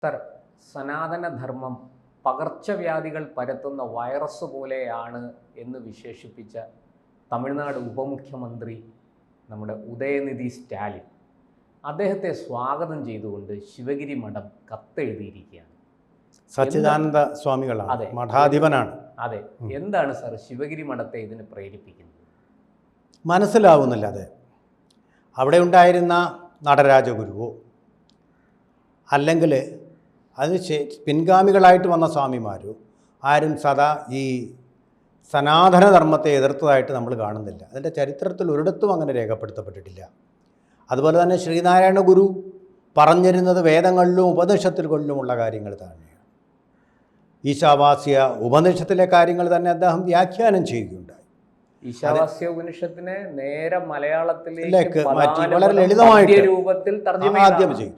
Sir, സനാതനധർമ്മം പകർച്ചവ്യാധികൾ പരത്തുന്ന virus പോലെയാണ് എന്ന് വിശേഷിപ്പിച്ച തമിഴ്നാട് ഉപമുഖ്യമന്ത്രി നമ്മുടെ ഉദയനിധി സ്റ്റാലിൻ അദ്ദേഹത്തെ സ്വാഗതം ചെയ്തുകൊണ്ട് ശിവഗിരി മഠം കത്തെഴുതിയിരിക്കുകയാണ്. സച്ചിദാനന്ദ സ്വാമികളാണ്, അതെ, മഠാധിപനാണ്. അതെ, എന്താണ് സർ ശിവഗിരി മഠത്തെ ഇതിന് പ്രേരിപ്പിക്കുന്നത്? മനസ്സിലാവുന്നില്ല. അത് അവിടെ ഉണ്ടായിരുന്ന നടരാജഗുരുവോ അല്ലെങ്കിൽ അതിന് പിൻഗാമികളായിട്ട് വന്ന സ്വാമിമാരോ ആരും സദാ ഈ സനാതനധർമ്മത്തെ എതിർത്തതായിട്ട് നമ്മൾ കാണുന്നില്ല. അതിൻ്റെ ചരിത്രത്തിൽ ഒരിടത്തും അങ്ങനെ രേഖപ്പെടുത്തപ്പെട്ടിട്ടില്ല. അതുപോലെ തന്നെ ശ്രീനാരായണ ഗുരു പറഞ്ഞിരുന്നത് വേദങ്ങളിലും ഉപനിഷത്തുകളിലുമുള്ള കാര്യങ്ങൾ തന്നെയാണ്. ഈശാവാസ്യ ഉപനിഷത്തിലെ കാര്യങ്ങൾ തന്നെ അദ്ദേഹം വ്യാഖ്യാനം ചെയ്യുകയുണ്ടായി. ഈശാവാസ്യ ഉപനിഷത്തിനെ നേരെ മലയാളത്തിലേക്ക് മാറ്റി വളരെ ലളിതമായിട്ട് രൂപത്തിൽ ആദ്യം ചെയ്തു.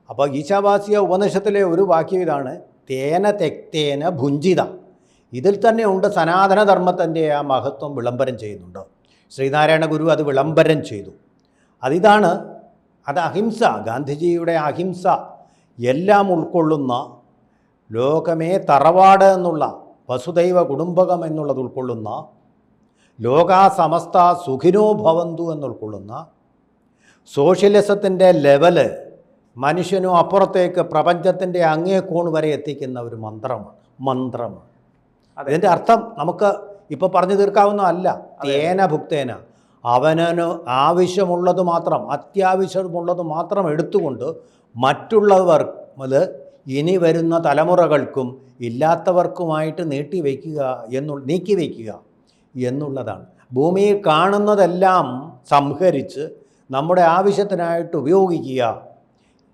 അപ്പോൾ ഈശാവാസ്യ ഉപനിഷത്തിലെ ഒരു വാക്യം ഇതാണ്: തേന തെക്തേന ഭുഞ്ചിത. ഇതിൽ തന്നെ ഉണ്ട് സനാതനധർമ്മത്തിൻ്റെ ആ മഹത്വം വിളംബരം ചെയ്യുന്നുണ്ട്. ശ്രീനാരായണ ഗുരു അത് വിളംബരം ചെയ്തു. അത് അഹിംസ, ഗാന്ധിജിയുടെ അഹിംസ എല്ലാം ഉൾക്കൊള്ളുന്ന, ലോകമേ തറവാട് എന്നുള്ള, വസുദൈവ കുടുംബകം എന്നുള്ളത് ഉൾക്കൊള്ളുന്ന, ലോകാ സമസ്ത സുഖിനോ ഭവന്തു എന്നുൾക്കൊള്ളുന്ന, സോഷ്യലിസത്തിൻ്റെ ലെവല് മനുഷ്യനും അപ്പുറത്തേക്ക് പ്രപഞ്ചത്തിൻ്റെ അങ്ങേക്കോൺ വരെ എത്തിക്കുന്ന ഒരു മന്ത്രമാണ്. അതിൻ്റെ അർത്ഥം നമുക്ക് ഇപ്പോൾ പറഞ്ഞു തീർക്കാവുന്നതല്ല. തേന ഭുക്തേന, അവനു ആവശ്യമുള്ളത് മാത്രം, അത്യാവശ്യമുള്ളത് മാത്രം എടുത്തുകൊണ്ട് മറ്റുള്ളവർ അത് ഇനി വരുന്ന തലമുറകൾക്കും ഇല്ലാത്തവർക്കുമായിട്ട് നീക്കി വയ്ക്കുക എന്നുള്ളതാണ്. ഭൂമിയിൽ കാണുന്നതെല്ലാം സംഹരിച്ച് നമ്മുടെ ആവശ്യത്തിനായിട്ട് ഉപയോഗിക്കുക,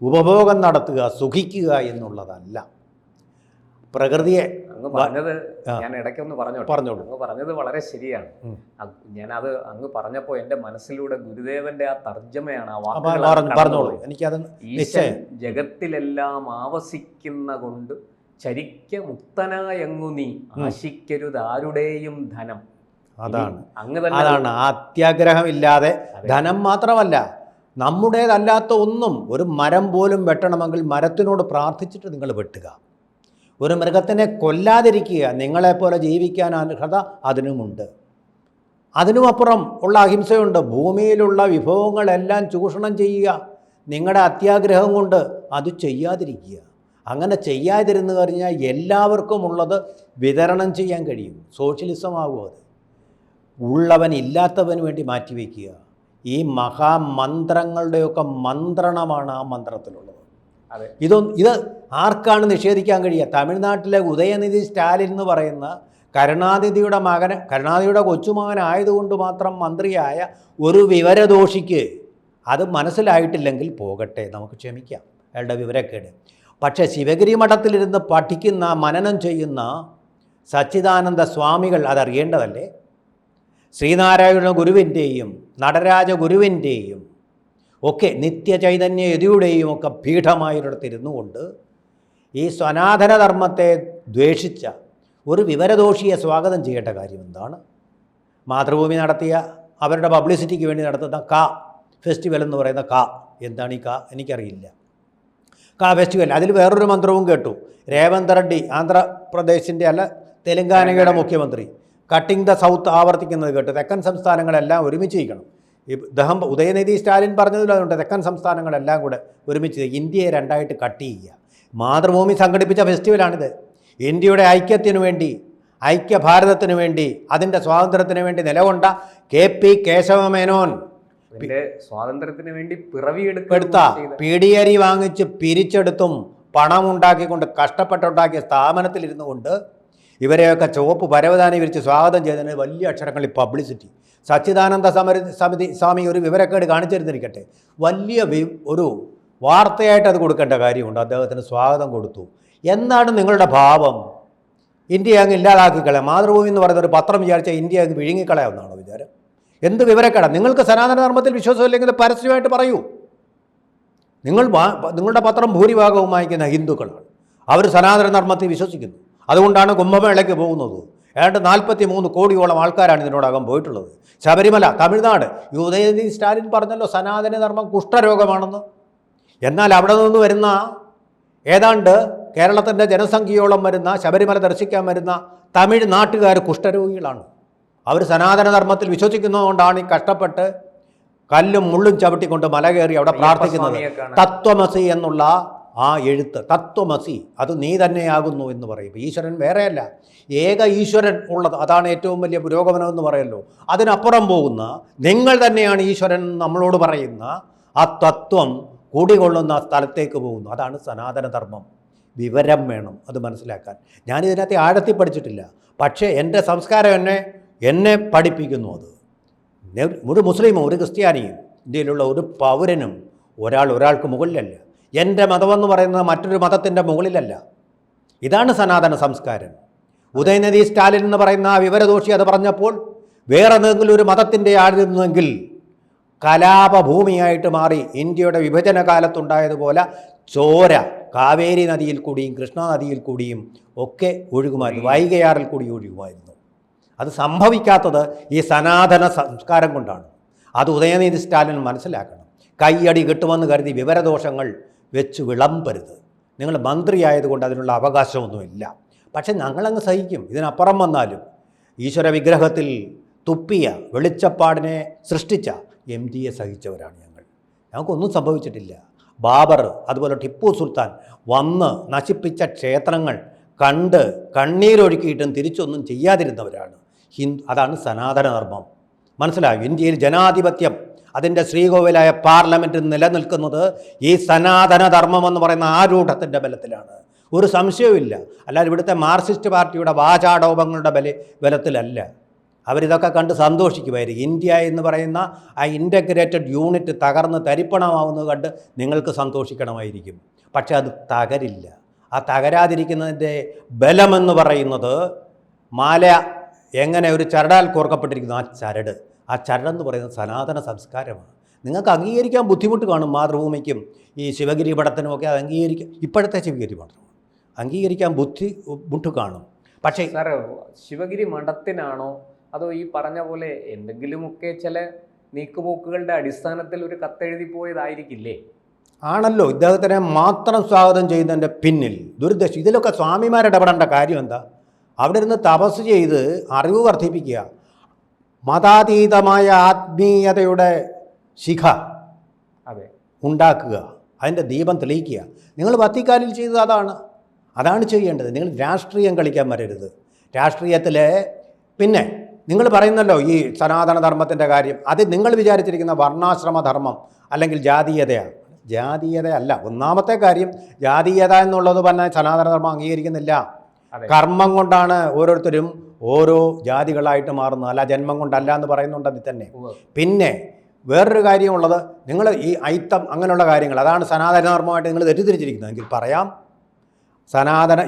ഉപഭോഗം നടത്തുക, സുഖിക്കുക എന്നുള്ളതല്ല. പ്രകൃതിയെ അങ്ങ് പറഞ്ഞത് ഞാൻ ഇടയ്ക്കൊന്ന് പറഞ്ഞോളൂ. അങ്ങ് പറഞ്ഞത് വളരെ ശരിയാണ്. ഞാനത് അങ്ങ് പറഞ്ഞപ്പോൾ എൻ്റെ മനസ്സിലൂടെ ഗുരുദേവന്റെ ആ തർജ്ജമയാണ്, ആ പറഞ്ഞോളൂ. എനിക്കത് ഈശ്വരൻ ജഗത്തിലെല്ലാം ആവസിക്കുന്ന കൊണ്ട് ചരിക്ക മുക്തനായങ്ങു നീ ആശിക്കരുതാരുടെയും ധനം. അതാണ് അത്യാഗ്രഹമില്ലാതെ. ധനം മാത്രമല്ല, നമ്മുടേതല്ലാത്ത ഒന്നും. ഒരു മരം പോലും വെട്ടണമെങ്കിൽ മരത്തിനോട് പ്രാർത്ഥിച്ചിട്ട് നിങ്ങൾ വെട്ടുക. ഒരു മൃഗത്തിനെ കൊല്ലാതിരിക്കുക. നിങ്ങളെപ്പോലെ ജീവിക്കാൻ അർഹത അതിനുമുണ്ട്. അതിനുമപ്പുറം ഉള്ള അഹിംസയുണ്ട്. ഭൂമിയിലുള്ള വിഭവങ്ങളെല്ലാം ചൂഷണം ചെയ്യുക. നിങ്ങളുടെ അത്യാഗ്രഹം കൊണ്ട് അത് ചെയ്യാതിരിക്കുക. അങ്ങനെ ചെയ്യാതിരുന്നു കഴിഞ്ഞാൽ എല്ലാവർക്കും ഉള്ളത് വിതരണം ചെയ്യാൻ കഴിയും. സോഷ്യലിസമാകും അത്. ഉള്ളവൻ ഇല്ലാത്തവന് വേണ്ടി മാറ്റിവെക്കുക. ഈ മഹാമന്ത്രങ്ങളുടെയൊക്കെ മന്ത്രണമാണ് ആ മന്ത്രത്തിലുള്ളത്. ഇത് ആർക്കാണ് നിഷേധിക്കാൻ കഴിയുക? തമിഴ്നാട്ടിലെ ഉദയനിധി സ്റ്റാലിൻ എന്ന് പറയുന്ന കരുണാനിധിയുടെ കൊച്ചുമകനായതുകൊണ്ട് മാത്രം മന്ത്രിയായ ഒരു വിവരദോഷിക്ക് അത് മനസ്സിലായിട്ടില്ലെങ്കിൽ പോകട്ടെ, നമുക്ക് ക്ഷമിക്കാം അയാളുടെ വിവരക്കേട്. പക്ഷേ ശിവഗിരി മഠത്തിലിരുന്ന് പഠിക്കുന്ന, മനനം ചെയ്യുന്ന സച്ചിദാനന്ദ സ്വാമികൾ അതറിയേണ്ടതല്ലേ? ശ്രീനാരായണ ഗുരുവിൻ്റെയും നടരാജ ഗുരുവിൻ്റെയും ഒക്കെ നിത്യചൈതന്യ യതിയുടെയും ഒക്കെ പീഠമായൊരിടത്തിരുന്നു കൊണ്ട് ഈ സനാതനധർമ്മത്തെ ദ്വേഷിച്ച ഒരു വിവരദോഷിയെ സ്വാഗതം ചെയ്യേണ്ട കാര്യം എന്താണ്? മാതൃഭൂമി നടത്തിയ അവരുടെ പബ്ലിസിറ്റിക്ക് വേണ്ടി നടത്തുന്ന ഫെസ്റ്റിവൽ എന്ന് പറയുന്ന എന്താണ് ഈ എനിക്കറിയില്ല. ഫെസ്റ്റിവൽ, അതിൽ വേറൊരു മന്ത്രവും കേട്ടു. രേവന്ത് റെഡ്ഡി, ആന്ധ്രാപ്രദേശിൻ്റെ തെലങ്കാനയുടെ മുഖ്യമന്ത്രി, കട്ടിംഗ് ദ സൗത്ത് ആവർത്തിക്കുന്നത് കേട്ട്. തെക്കൻ സംസ്ഥാനങ്ങളെല്ലാം ഒരുമിച്ച് ചെയ്യണം. ഉദയനിധി സ്റ്റാലിൻ പറഞ്ഞതിലുണ്ട്, തെക്കൻ സംസ്ഥാനങ്ങളെല്ലാം കൂടെ ഒരുമിച്ച് ഇന്ത്യയെ രണ്ടായിട്ട് കട്ട് ചെയ്യുക. മാതൃഭൂമി സംഘടിപ്പിച്ച ഫെസ്റ്റിവലാണിത്. ഇന്ത്യയുടെ ഐക്യത്തിനു വേണ്ടി, ഐക്യഭാരതത്തിനു വേണ്ടി, അതിൻ്റെ സ്വാതന്ത്ര്യത്തിന് വേണ്ടി നിലകൊണ്ട KP കേശവമേനോൻ സ്വാതന്ത്ര്യത്തിന് വേണ്ടി പിറവിയെടുത്ത പീഡിയരി വാങ്ങിച്ച് പിരിച്ചെടുത്തും പണമുണ്ടാക്കിക്കൊണ്ട് കഷ്ടപ്പെട്ടുണ്ടാക്കിയ സ്ഥാപനത്തിലിരുന്നു കൊണ്ട് ഇവരെയൊക്കെ ചുവപ്പ് പരവതാനി വിരിച്ച് സ്വാഗതം ചെയ്തതിന് വലിയ അക്ഷരങ്ങളിൽ പബ്ലിസിറ്റി. സച്ചിദാനന്ദ സമിതി സ്വാമി ഒരു വിവരക്കേട് കാണിച്ചിരുന്നിരിക്കട്ടെ, വലിയ ഒരു വാർത്തയായിട്ട് അത് കൊടുക്കേണ്ട കാര്യമുണ്ട്. അദ്ദേഹത്തിന് സ്വാഗതം കൊടുത്തു. എന്താണ് നിങ്ങളുടെ ഭാവം? ഇന്ത്യ അങ്ങ് ഇല്ലാതാക്കിക്കളയാം. മാതൃഭൂമി എന്ന് പറയുന്ന ഒരു പത്രം വിചാരിച്ചാൽ ഇന്ത്യ അങ്ങ് വിഴുങ്ങിക്കളയാവുന്നതാണോ വിചാരം? എന്ത് വിവരക്കേടാ? നിങ്ങൾക്ക് സനാതനധർമ്മത്തിൽ വിശ്വാസമില്ലെങ്കിൽ പരസ്യമായിട്ട് പറയൂ. നിങ്ങളുടെ പത്രം ഭൂരിഭാഗവും വായിക്കുന്ന ഹിന്ദുക്കളാണ്. അവർ സനാതനധർമ്മത്തിൽ വിശ്വസിക്കുന്നു. അതുകൊണ്ടാണ് കുംഭമേളയ്ക്ക് പോകുന്നത്. ഏതാണ്ട് 43 കോടിയോളം ആൾക്കാരാണ് ഇതിനോടകം പോയിട്ടുള്ളത്. ശബരിമല, തമിഴ്നാട്. ഉദയനിധി സ്റ്റാലിൻ പറഞ്ഞല്ലോ സനാതനധർമ്മം കുഷ്ഠരോഗമാണെന്ന്. എന്നാൽ അവിടെ നിന്ന് വരുന്ന ഏതാണ്ട് കേരളത്തിൻ്റെ ജനസംഖ്യയോളം വരുന്ന ശബരിമല ദർശിക്കാൻ വരുന്ന തമിഴ് നാട്ടുകാർ കുഷ്ഠരോഗികളാണ്. അവർ സനാതനധർമ്മത്തിൽ വിശ്വസിക്കുന്നതുകൊണ്ടാണ് ഈ കഷ്ടപ്പെട്ട് കല്ലും മുള്ളും ചവിട്ടിക്കൊണ്ട് മല കയറി അവിടെ പ്രാർത്ഥിക്കുന്നത്. തത്വമസി എന്നുള്ള ആ എഴുത്ത്, തത്വമസി, അത് നീ തന്നെയാകുന്നു എന്ന് പറയും. ഈശ്വരൻ വേറെയല്ല, ഏക ഈശ്വരൻ ഉള്ളത്, അതാണ് ഏറ്റവും വലിയ പുരോഗമനം എന്ന് പറയല്ലോ. അതിനപ്പുറം പോകുന്ന നിങ്ങൾ തന്നെയാണ് ഈശ്വരൻ നമ്മളോട് പറയുന്ന ആ തത്വം കൂടികൊള്ളുന്ന സ്ഥലത്തേക്ക് പോകുന്നു. അതാണ് സനാതനധർമ്മം. വിവരം വേണം അത് മനസ്സിലാക്കാൻ. ഞാനിതിനകത്ത് ആഴത്തിൽ പഠിച്ചിട്ടില്ല, പക്ഷേ എൻ്റെ സംസ്കാരം എന്നെ പഠിപ്പിക്കുന്നു. അത് ഒരു മുസ്ലിമും ഒരു ക്രിസ്ത്യാനിയും ഇന്ത്യയിലുള്ള ഒരു പൗരനും ഒരാൾക്ക് മുകളിലല്ല. എൻ്റെ മതമെന്ന് പറയുന്നത് മറ്റൊരു മതത്തിൻ്റെ മുകളിലല്ല. ഇതാണ് സനാതന സംസ്കാരം. ഉദയനിധി സ്റ്റാലിൻ എന്ന് പറയുന്ന ആ വിവരദോഷി അത് പറഞ്ഞപ്പോൾ വേറെ ഏതെങ്കിലും ഒരു മതത്തിൻ്റെ ആയിരുന്നെങ്കിൽ കലാപഭൂമിയായിട്ട് മാറി ഇന്ത്യയുടെ വിഭജന കാലത്തുണ്ടായതുപോലെ ചോര കാവേരി നദിയിൽ കൂടിയും കൃഷ്ണ നദിയിൽ കൂടിയും ഒക്കെ ഒഴുകുമായിരുന്നു, വൈകയാറിൽ കൂടി ഒഴുകുമായിരുന്നു. അത് സംഭവിക്കാത്തത് ഈ സനാതന സംസ്കാരം കൊണ്ടാണ്. അത് ഉദയനിധി സ്റ്റാലിൻ മനസ്സിലാക്കണം. കൈയടി കിട്ടുമെന്ന് കരുതി വിവരദോഷങ്ങൾ വെച്ച് വിളമ്പരുത്. നിങ്ങൾ മന്ത്രിയായതുകൊണ്ട് അതിനുള്ള അവകാശമൊന്നുമില്ല. പക്ഷെ ഞങ്ങളങ്ങ് സഹിക്കും. ഇതിനപ്പുറം വന്നാലും ഈശ്വര വിഗ്രഹത്തിൽ തുപ്പിയ വെളിച്ചപ്പാടിനെ സൃഷ്ടിച്ച MG-യെ സഹിച്ചവരാണ് ഞങ്ങൾ. ഞങ്ങൾക്കൊന്നും സംഭവിച്ചിട്ടില്ല. ബാബർ അതുപോലെ ടിപ്പു സുൽത്താൻ വന്ന് നശിപ്പിച്ച ക്ഷേത്രങ്ങൾ കണ്ട് കണ്ണീരൊഴുക്കിയിട്ടും തിരിച്ചൊന്നും ചെയ്യാതിരുന്നവരാണ്. അതാണ് സനാതനധർമ്മം. മനസ്സിലാവും. ഇന്ത്യയിൽ ജനാധിപത്യം അതിൻ്റെ ശ്രീകോവിലായ പാർലമെൻറ്റ് നിലനിൽക്കുന്നത് ഈ സനാതനധർമ്മം എന്ന് പറയുന്ന ആരൂഢത്തിൻ്റെ ബലത്തിലാണ്. ഒരു സംശയവുമില്ല. അല്ലാതെ ഇവിടുത്തെ മാർക്സിസ്റ്റ് പാർട്ടിയുടെ വാചാടോപങ്ങളുടെ ബലത്തിലല്ല. അവരിതൊക്കെ കണ്ട് സന്തോഷിക്കുമായിരിക്കും. ഇന്ത്യ എന്ന് പറയുന്ന ആ ഇൻ്റഗ്രേറ്റഡ് യൂണിറ്റ് തകർന്ന് തരിപ്പണമാവുന്നത് കണ്ട് നിങ്ങൾക്ക് സന്തോഷിക്കണമായിരിക്കും. പക്ഷെ അത് തകരില്ല. ആ തകരാതിരിക്കുന്നതിൻ്റെ ബലമെന്ന് പറയുന്നത് മാല എങ്ങനെ ഒരു ചരടാൽ കോർക്കപ്പെട്ടിരിക്കുന്നു, ആ ചരടെന്ന് പറയുന്നത് സനാതന സംസ്കാരമാണ്. നിങ്ങൾക്ക് അംഗീകരിക്കാൻ ബുദ്ധിമുട്ട് കാണും. മാതൃഭൂമിക്കും ഈ ശിവഗിരി പടത്തിനുമൊക്കെ അത് അംഗീകരിക്കാൻ, ഇപ്പോഴത്തെ ശിവഗിരി പടം അംഗീകരിക്കാൻ ബുദ്ധിമുട്ട് കാണും. പക്ഷേ സാറേ, ശിവഗിരി മഠത്തിനാണോ അതോ ഈ പറഞ്ഞ പോലെ എന്തെങ്കിലുമൊക്കെ ചില നീക്കുപോക്കുകളുടെ അടിസ്ഥാനത്തിൽ ഒരു കത്തെഴുതി പോയതായിരിക്കില്ലേ? ആണല്ലോ. ഇദ്ദേഹത്തിനെ മാത്രം സ്വാഗതം ചെയ്യുന്നതിൻ്റെ പിന്നിൽ ദുരുദ്ദേശം. ഇതിലൊക്കെ സ്വാമിമാരുടെ ഇടപെടേണ്ട കാര്യം എന്താ? അവിടെ ഇരുന്ന് തപസ് ചെയ്ത് അറിവ് വർദ്ധിപ്പിക്കുക, മതാതീതമായ ആത്മീയതയുടെ ശിഖ ഉണ്ടാക്കുക, അതിൻ്റെ ദീപം തെളിയിക്കുക. നിങ്ങൾ വത്തിക്കാനിൽ ചെയ്തത് അതാണ് ചെയ്യേണ്ടത്. നിങ്ങൾ രാഷ്ട്രീയം കളിക്കാൻ വരരുത്. രാഷ്ട്രീയത്തിലെ പിന്നെ നിങ്ങൾ പറയുന്നല്ലോ ഈ സനാതനധർമ്മത്തിൻ്റെ കാര്യം, അത് നിങ്ങൾ വിചാരിച്ചിരിക്കുന്ന വർണ്ണാശ്രമധർമ്മം അല്ലെങ്കിൽ ജാതീയതയാണ്. ജാതീയതയല്ല. ഒന്നാമത്തെ കാര്യം, ജാതീയത എന്നുള്ളത് പറഞ്ഞാൽ സനാതനധർമ്മം അംഗീകരിക്കുന്നില്ല. കർമ്മം കൊണ്ടാണ് ഓരോരുത്തരും ഓരോ ജാതികളായിട്ട് മാറുന്നത്, അല്ല ജന്മം കൊണ്ടല്ല എന്ന് പറയുന്നുണ്ട് അതിൽ തന്നെ. പിന്നെ വേറൊരു കാര്യമുള്ളത്, നിങ്ങൾ ഈ ഐത്തം അങ്ങനെയുള്ള കാര്യങ്ങൾ, അതാണ് സനാതനധർമ്മമായിട്ട് നിങ്ങൾ തെറ്റിദ്ധരിച്ചിരിക്കുന്നതെങ്കിൽ പറയാം.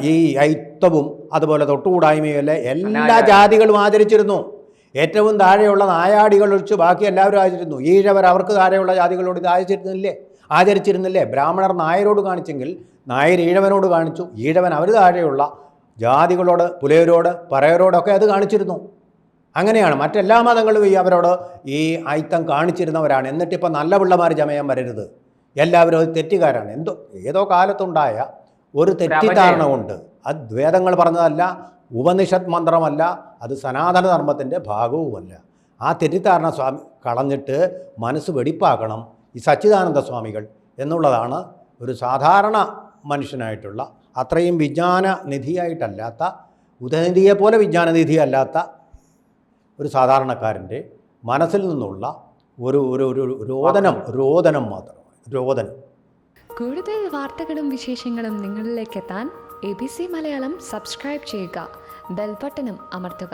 ഈ ഐത്തവും അതുപോലെ തൊട്ടുകൂടായ്മയും അല്ലേ എല്ലാ ജാതികളും ആചരിച്ചിരുന്നു. ഏറ്റവും താഴെയുള്ള നായാടികൾ ഒഴിച്ച് ബാക്കി എല്ലാവരും ആചരിച്ചിരുന്നു. ഈഴവർ അവർക്ക് താഴെയുള്ള ജാതികളോട് ഇത് ആചരിച്ചിരുന്നില്ലേ? ബ്രാഹ്മണർ നായരോട് കാണിച്ചെങ്കിൽ നായർ ഈഴവനോട് കാണിച്ചു, ഈഴവൻ അവർ താഴെയുള്ള ജാതികളോട്, പുലയരോട്, പറയരോടൊക്കെ അത് കാണിച്ചിരുന്നു. അങ്ങനെയാണ് മറ്റെല്ലാ മതങ്ങളും അവരോട് ഈ ഐത്തം കാണിച്ചിരുന്നവരാണ്. എന്നിട്ടിപ്പോൾ നല്ല പിള്ളമാർ ചമയാൻ വരരുത്, എല്ലാവരും അത് തെറ്റുകാരാണ്. ഏതോ കാലത്തുണ്ടായ ഒരു തെറ്റിദ്ധാരണ കൊണ്ട്, അത് വേദങ്ങൾ പറഞ്ഞതല്ല, ഉപനിഷത്ത് മന്ത്രമല്ല, അത് സനാതനധർമ്മത്തിൻ്റെ ഭാഗവുമല്ല. ആ തെറ്റിദ്ധാരണ കളഞ്ഞിട്ട് മനസ്സ് വെടിപ്പാക്കണം ഈ സച്ചിദാനന്ദ സ്വാമികൾ എന്നുള്ളതാണ് ഒരു സാധാരണ മനുഷ്യനായിട്ടുള്ള, അത്രയും വിജ്ഞാനനിധിയായിട്ടല്ലാത്ത, ഉദയനിധിയെപ്പോലെ വിജ്ഞാനനിധിയല്ലാത്ത ഒരു സാധാരണക്കാരൻ്റെ മനസ്സിൽ നിന്നുള്ള ഒരു രോദനം മാത്രമാണ്. രോദനം. കൂടുതൽ വാർത്തകളും വിശേഷങ്ങളും നിങ്ങളിലേക്ക് എത്താൻ ABC മലയാളം സബ്സ്ക്രൈബ് ചെയ്യുക, ബെൽ ബട്ടണും അമർത്തുക.